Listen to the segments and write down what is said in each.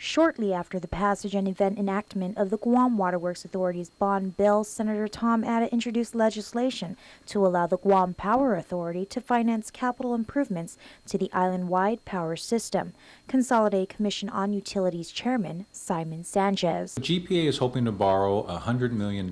Shortly after the passage and event enactment of the Guam Waterworks Authority's bond bill, Senator Tom Atta introduced legislation to allow the Guam Power Authority to finance capital improvements to the island-wide power system. Consolidated Commission on Utilities Chairman Simon Sanchez. GPA is hoping to borrow $100 million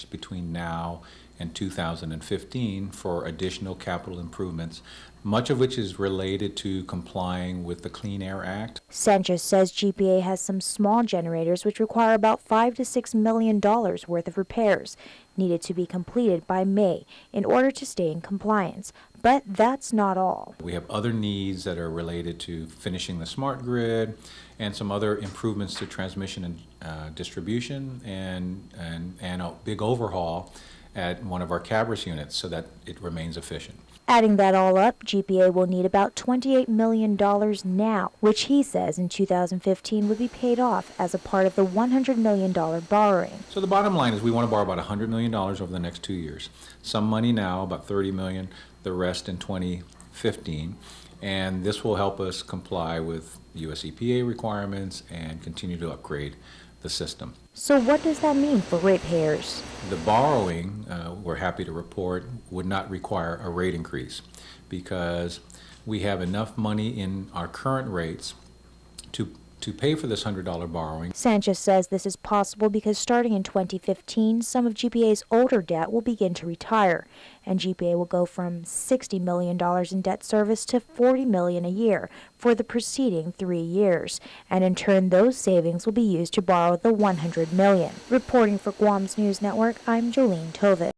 between now and 2015 for additional capital improvements, much of which is related to complying with the Clean Air Act. Sanchez says GPA has some small generators which require about $5 to $6 million worth of repairs needed to be completed by May in order to stay in compliance. But that's not all. We have other needs that are related to finishing the smart grid and some other improvements to transmission and distribution and a big overhaul at one of our Cabris units so that it remains efficient. Adding that all up, GPA will need about $28 million now, which he says in 2015 would be paid off as a part of the $100 million borrowing. So the bottom line is we want to borrow about $100 million over the next 2 years. Some money now, about $30 million, the rest in 2015. And this will help us comply with US EPA requirements and continue to upgrade the system. So what does that mean for ratepayers? The borrowing, we're happy to report, would not require a rate increase because we have enough money in our current rates to pay for this $100 borrowing. Sanchez says this is possible because starting in 2015, some of GPA's older debt will begin to retire, and GPA will go from $60 million in debt service to $40 million a year for the preceding 3 years, and in turn those savings will be used to borrow the $100 million. Reporting for Guam's News Network, I'm Jolene Tovit.